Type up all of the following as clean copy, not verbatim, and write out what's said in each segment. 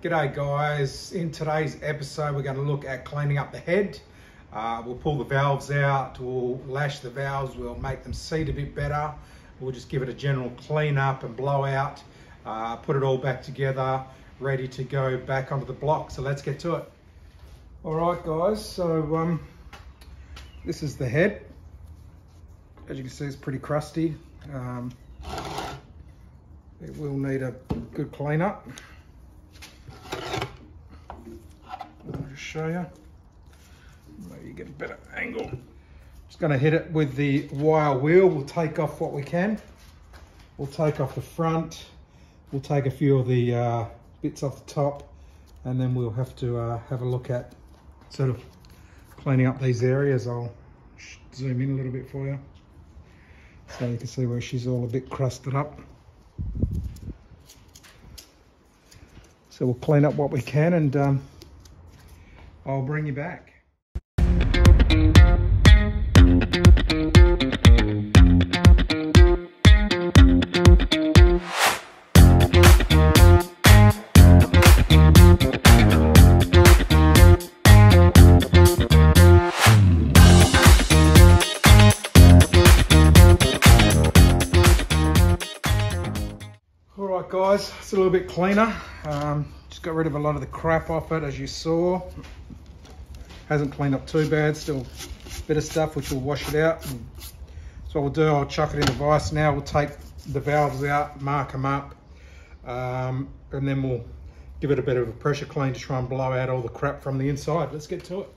G'day guys, in today's episode we're going to look at cleaning up the head. We'll pull the valves out, we'll lash the valves, we'll make them seat a bit better. We'll just give it a general clean up and blow out, put it all back together, ready to go back onto the block. So let's get to it. Alright guys, so this is the head. As you can see, it's pretty crusty. It will need a good clean up. I'll just show you. Maybe you get a better angle. Just going to hit it with the wire wheel. We'll take off what we can. We'll take off the front. We'll take a few of the bits off the top, and then we'll have to have a look at sort of cleaning up these areas. I'll zoom in a little bit for you so you can see where she's all a bit crusted up. So we'll clean up what we can, and I'll bring you back. Alright guys, it's a little bit cleaner. Just got rid of a lot of the crap off it, as you saw. Hasn't cleaned up too bad, still a bit of stuff which will wash it out. So what we'll do, I'll chuck it in the vise now. We'll take the valves out, mark them up, and then we'll give it a bit of a pressure clean to try and blow out all the crap from the inside. Let's get to it.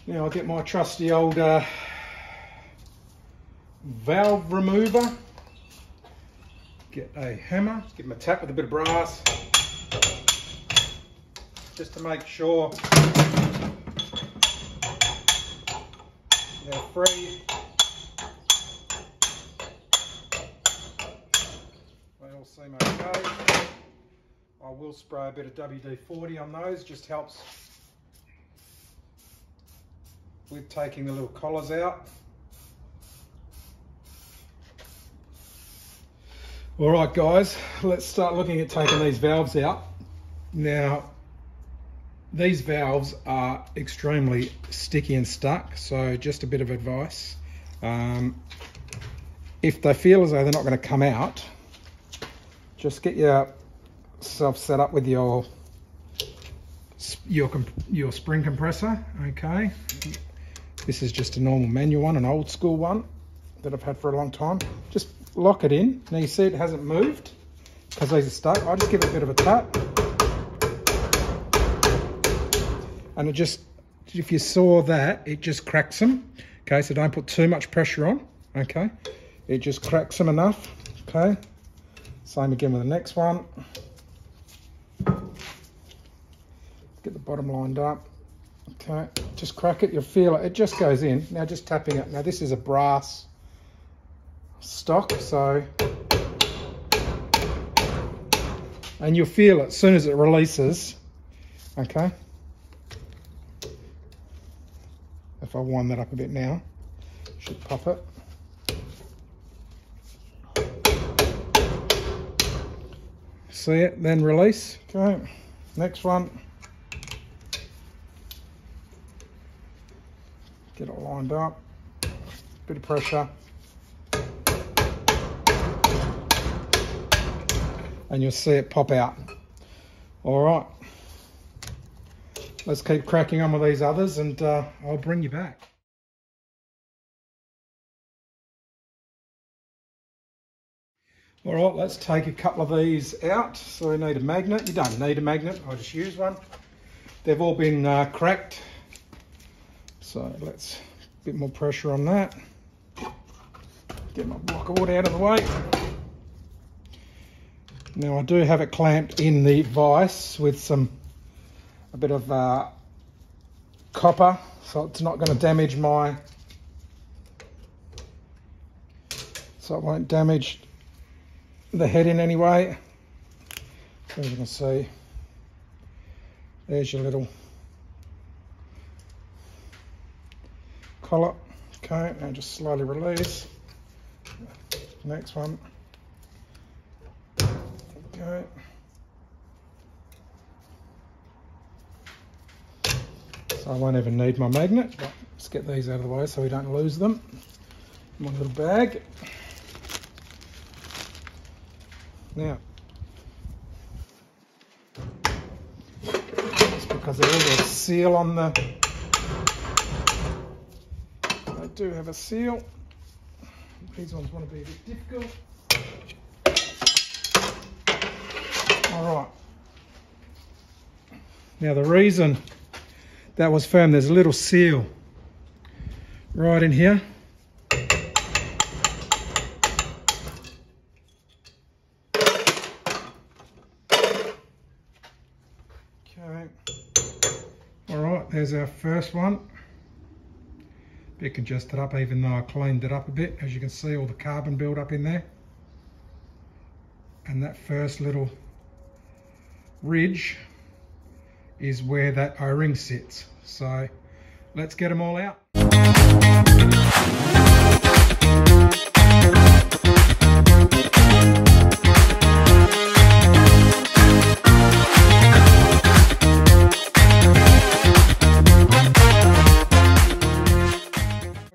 Now I'll get my trusty old valve remover. Get a hammer, give them a tap with a bit of brass, just to make sure they're free. They all seem okay. I will spray a bit of WD-40 on those, just helps with taking the little collars out. All right guys, let's start looking at taking these valves out. Now, these valves are extremely sticky and stuck, so just a bit of advice. If they feel as though they're not going to come out, just get yourself set up with your spring compressor, okay? This is just a normal manual one, an old school one that I've had for a long time. Just lock it in. Now you see it hasn't moved because these are stuck. I just give it a bit of a tap, and it just, if you saw that, it just cracks them. Okay, so don't put too much pressure on. Okay, it just cracks them enough. Okay, same again with the next one. Get the bottom lined up. Okay, just crack it, you'll feel it, it just goes in. Now just tapping it. Now this is a brass stock, so, and you'll feel it as soon as it releases. Okay, if I wind that up a bit now, should pop it. See it, then release. Okay, next one. Get it lined up, bit of pressure, and you'll see it pop out. All right, let's keep cracking on with these others, and I'll bring you back. All right, let's take a couple of these out. So we need a magnet. You don't need a magnet, I'll just use one. They've all been cracked. So let's, a bit more pressure on that. Get my block of wood out of the way. Now I do have it clamped in the vise with a bit of copper, so it's not going to damage my, so it won't damage the head in any way. So as you can see, there's your little collar. Okay, now just slowly release. Next one. Okay. So I won't even need my magnet, but let's get these out of the way so we don't lose them. My little bag. Now, just because there is a seal on the, they do have a seal. These ones want to be a bit difficult. All right. Now the reason that was found, there's a little seal right in here. Okay. All right, there's our first one. Bit congested up, even though I cleaned it up a bit. As you can see, all the carbon build up in there. And that first little ridge is where that O-ring sits. So let's get them all out.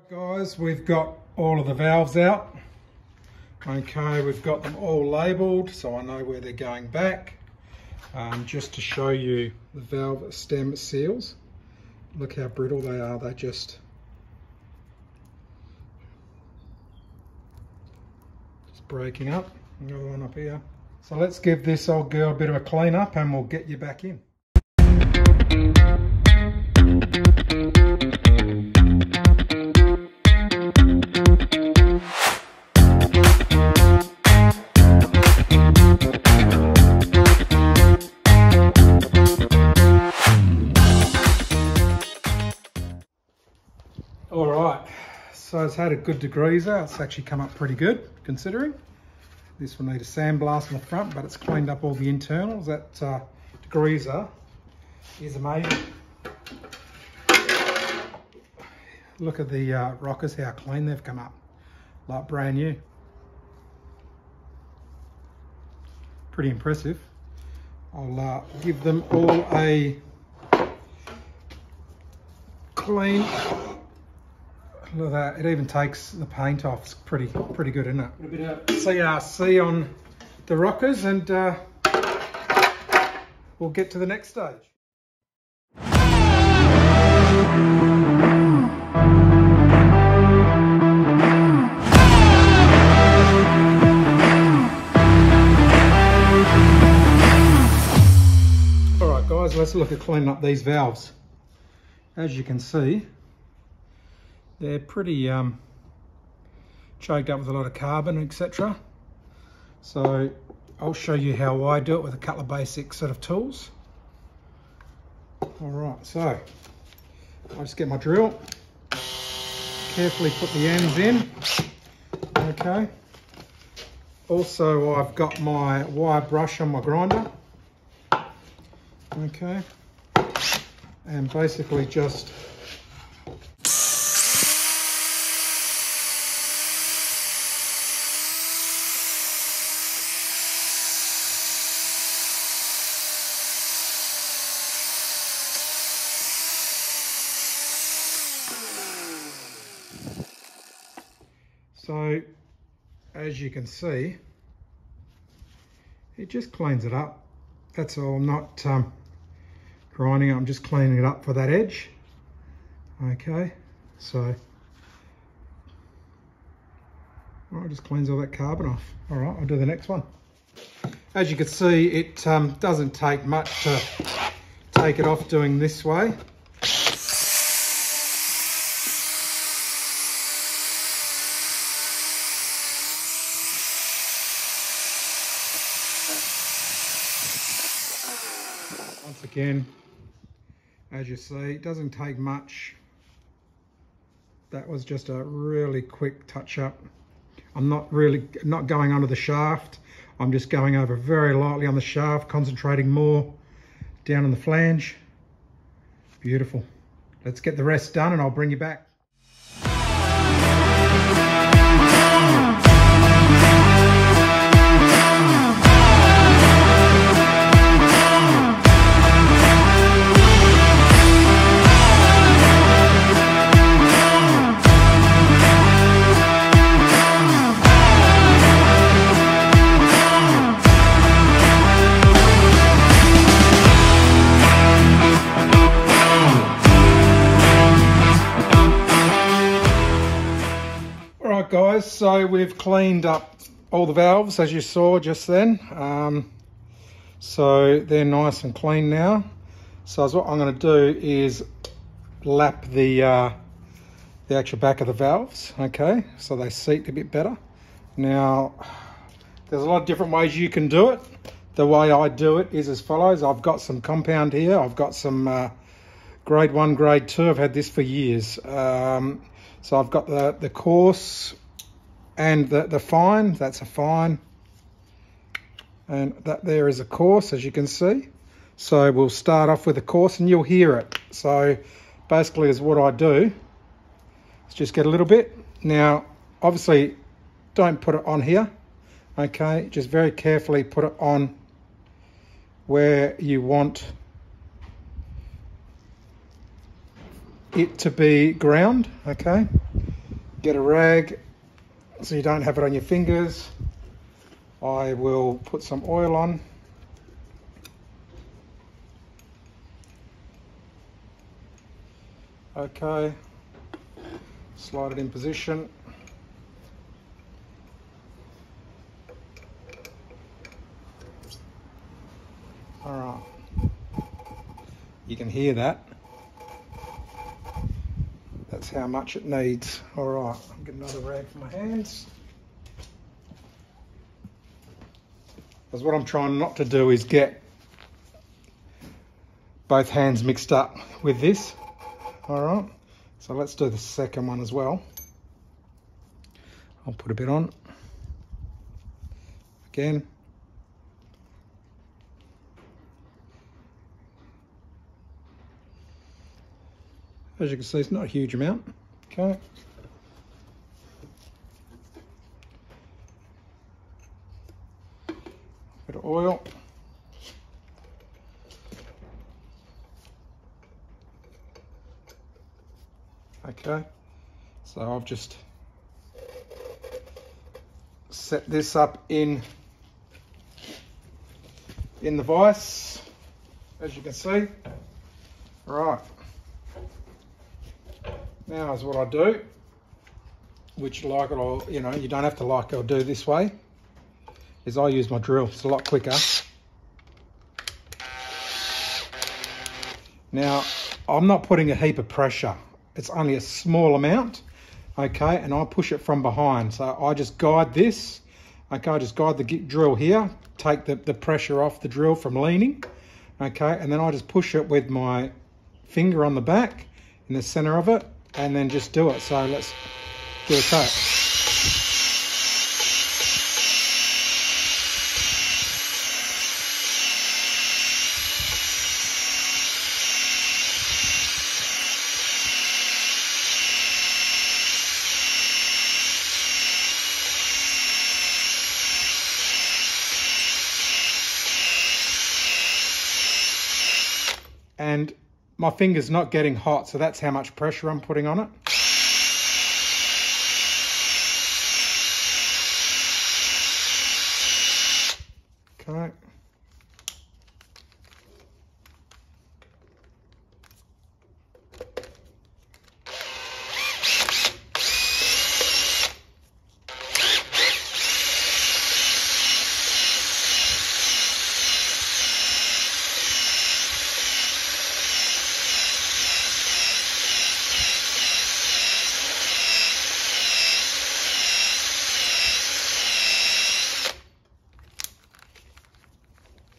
Guys, we've got all of the valves out. Okay, we've got them all labelled so I know where they're going back. Just to show you the valve stem seals. Look how brittle they are. They're just breaking up. Another one up here. So let's give this old girl a bit of a clean up and we'll get you back in. Alright, so it's had a good degreaser. It's actually come up pretty good considering. This will need a sandblast on the front, but it's cleaned up all the internals. That degreaser is amazing. Look at the rockers, how clean they've come up. Like brand new. Pretty impressive. I'll give them all a clean. Look at that, it even takes the paint off. It's pretty good, isn't it? A bit of CRC on the rockers and we'll get to the next stage. Alright guys, let's look at cleaning up these valves. As you can see, they're pretty choked up with a lot of carbon, etc. So I'll show you how I do it with a couple of basic sort of tools. All right, so I'll just get my drill, carefully put the ends in. Okay. Also, I've got my wire brush on my grinder. Okay. And basically just so, as you can see, it just cleans it up. That's all. I'm not grinding it, I'm just cleaning it up for that edge. Okay, so it just cleans all that carbon off. All right, I'll do the next one. As you can see, it doesn't take much to take it off doing this way. Once again, as you see, it doesn't take much. That was just a really quick touch up. I'm not going under the shaft. I'm just going over very lightly on the shaft, concentrating more down on the flange. Beautiful. Let's get the rest done and I'll bring you back. guys, so we've cleaned up all the valves as you saw just then. So they're nice and clean now. So what I'm going to do is lap the actual back of the valves, okay, so they seat a bit better. Now there's a lot of different ways you can do it. The way I do it is as follows. I've got some compound here. I've got some grade 1, grade 2. I've had this for years. So I've got the coarse and the fine. That's a fine. And that there is a coarse, as you can see. So we'll start off with the coarse and you'll hear it. So basically is what I do. Let's just get a little bit. Now, obviously, don't put it on here. Okay, just very carefully put it on where you want it to be ground. Okay, get a rag so you don't have it on your fingers. I will put some oil on. Okay, slide it in position. All right, you can hear that. That's how much it needs. All right, I'll get another rag for my hands. Because what I'm trying not to do is get both hands mixed up with this. All right, so let's do the second one as well. I'll put a bit on. Again. As you can see, it's not a huge amount. Okay. Bit of oil. Okay. So I've just set this up in the vise, as you can see. Right. Now is what I do, which like it or, you know, you don't have to like it or do this way, is I use my drill. It's a lot quicker. Now, I'm not putting a heap of pressure. It's only a small amount, okay, and I push it from behind. So I just guide this, okay, I just guide the drill here, take the pressure off the drill from leaning, okay, and then I just push it with my finger on the back in the center of it, and then just do it. So let's do a cut. And my finger's not getting hot, so that's how much pressure I'm putting on it. Okay.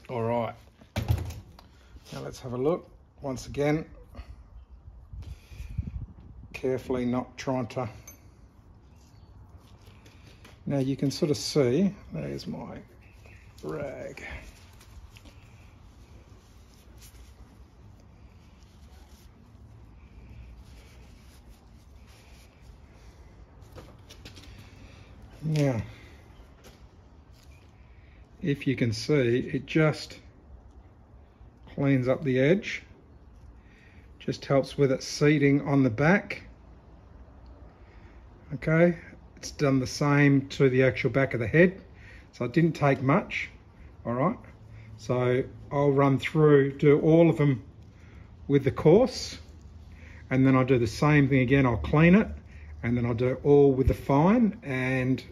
All right, now let's have a look once again. Carefully, not trying to. Now you can sort of see, there's my rag. Now, if you can see, it just cleans up the edge, just helps with it seating on the back. Okay, it's done the same to the actual back of the head, so it didn't take much. All right, so I'll run through, do all of them with the coarse, and then I'll do the same thing again. I'll clean it, and then I'll do it all with the fine, and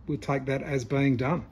we'll take that as being done.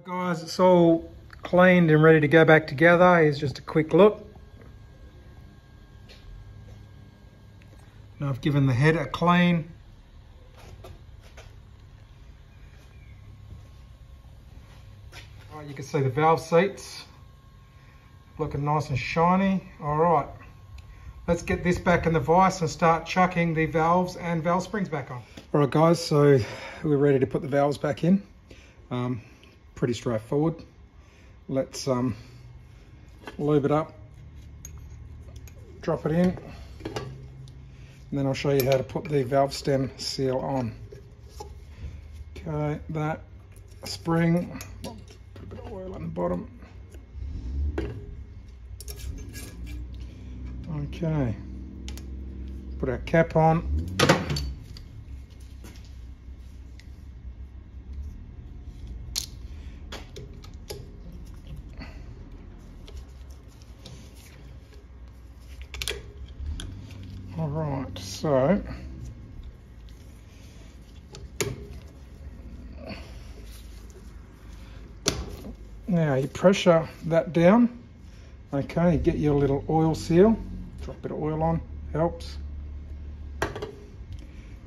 Guys, it's all cleaned and ready to go back together. Here's just a quick look. Now I've given the head a clean. Right, you can see the valve seats looking nice and shiny. All right, let's get this back in the vise and start chucking the valves and valve springs back on. All right guys, so we're ready to put the valves back in. Pretty straightforward. Let's lube it up, drop it in, and then I'll show you how to put the valve stem seal on. Okay, that spring, put a bit of oil on the bottom. Okay, put our cap on. All right, so now you pressure that down. Okay, get your little oil seal, drop a bit of oil on, helps.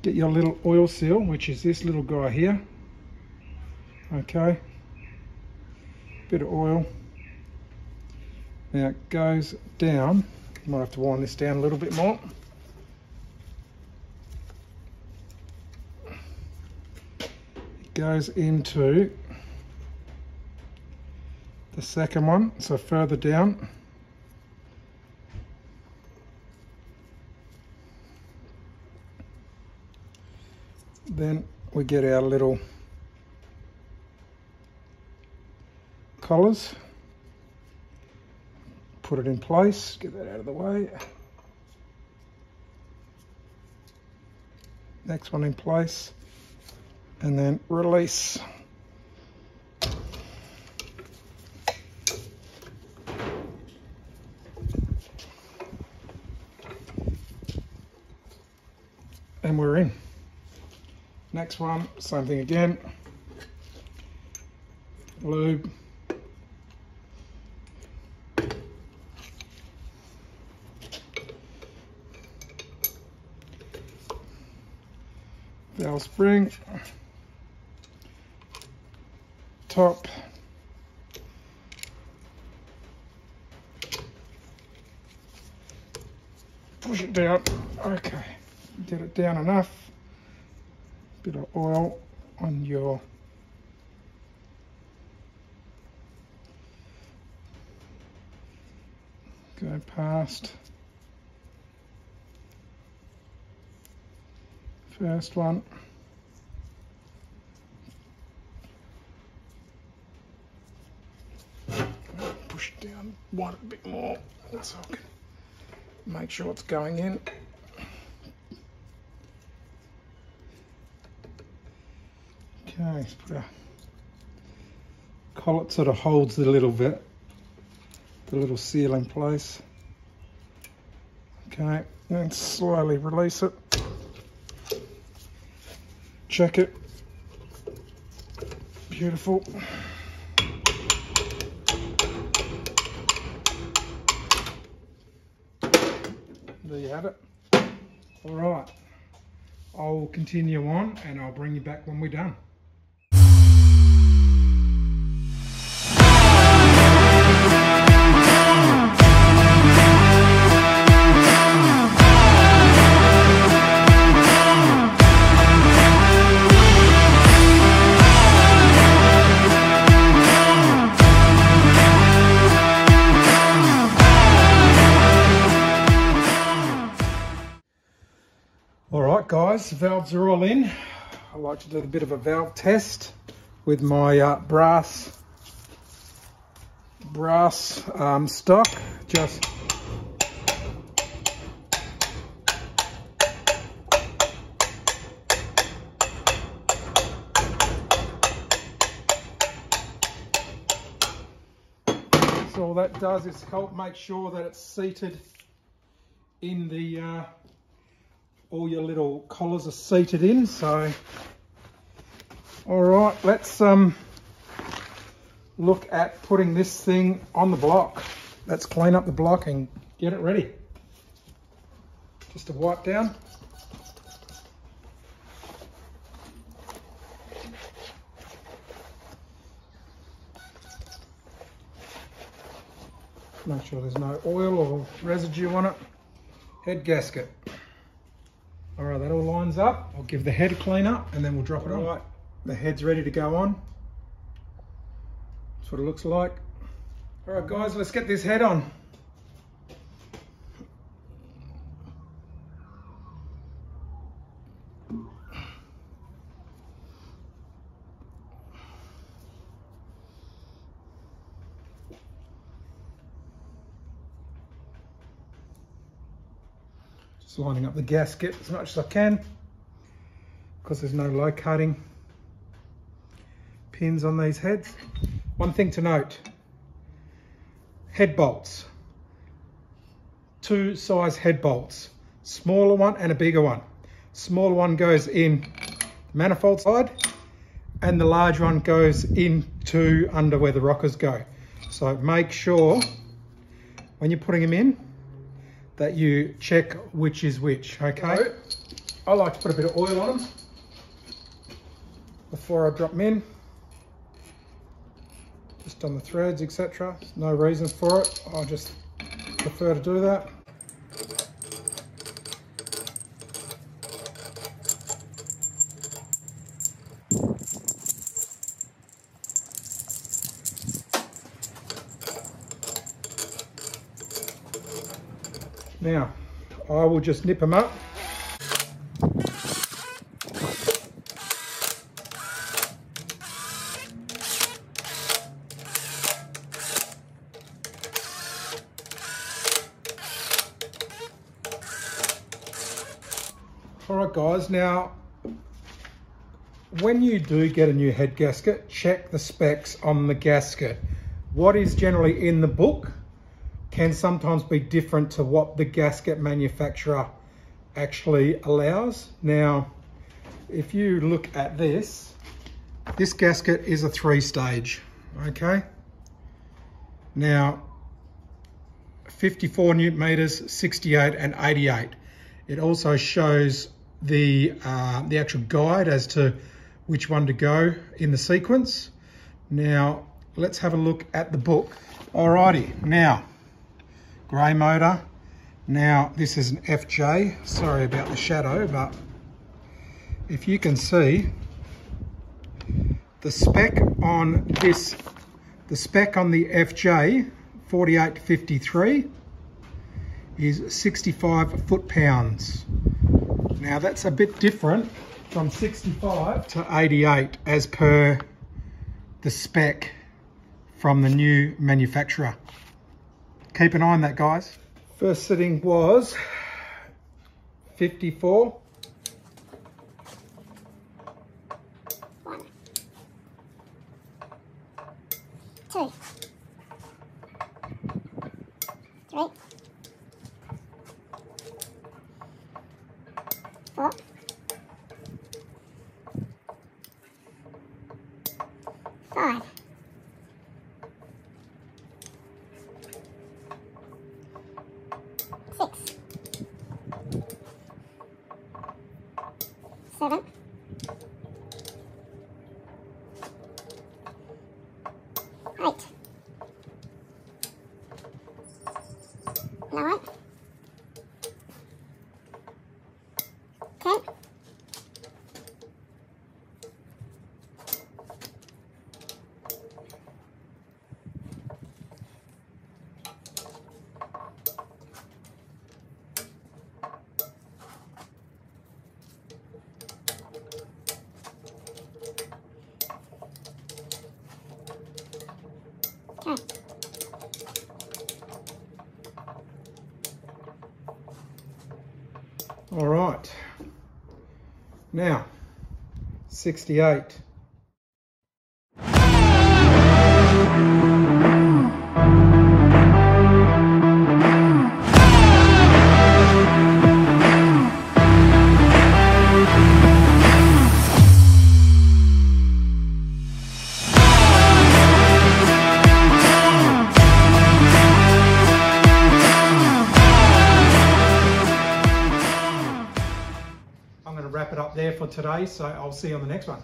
Get your little oil seal, which is this little guy here. Okay, bit of oil. Now it goes down. You might have to wind this down a little bit more. Goes into the second one, so further down. Then we get our little collars, put it in place, get that out of the way. Next one in place. And then release. And we're in. Next one, same thing again. Lube. Valve spring. Top, push it down. Okay, get it down enough. Bit of oil on your go past. First one. Push down one a bit more so I can make sure it's going in. Okay, let's put a collet sort of holds the little seal in place. Okay, and slowly release it. Check it. Beautiful. There you have it. All right, I'll continue on and I'll bring you back when we're done. Alright guys, the valves are all in. I like to do a bit of a valve test with my brass stock. Just so all that does is help make sure that it's seated in the all your little collars are seated in. So all right, let's look at putting this thing on the block. Let's clean up the block and get it ready. Just a wipe down. Make sure there's no oil or residue on it. Head gasket. All right, that all lines up. I'll give the head a clean up and then we'll drop it on. All right, the head's ready to go on. That's what it looks like. All right, guys, let's get this head on. Just lining up the gasket as much as I can because there's no locating pins on these heads. One thing to note, head bolts. Two size head bolts, smaller one and a bigger one. Smaller one goes in the manifold side and the large one goes into under where the rockers go. So make sure when you're putting them in that you check which is which, okay? So, I like to put a bit of oil on them before I drop them in. Just on the threads, etc. No reason for it, I just prefer to do that. Now, I will just nip them up. All right, guys, now, when you do get a new head gasket, check the specs on the gasket. What is generally in the book can sometimes be different to what the gasket manufacturer actually allows. Now, if you look at this gasket is a 3-stage, okay? Now, 54 Newton meters, 68 and 88. It also shows the actual guide as to which one to go in the sequence. Now, let's have a look at the book. Alrighty, now, grey motor. Now this is an FJ, sorry about the shadow, but if you can see the spec on this, the spec on the FJ 4853 is 65 foot-pounds. Now that's a bit different from 65 to 88 as per the spec from the new manufacturer. Keep an eye on that, guys. First sitting was 54. 1, 2, 3, 4, 5, 6, 7, 8, 9, 10, 10. All right. Now, 68. I'm going to wrap it up there for today, so I'll see you on the next one.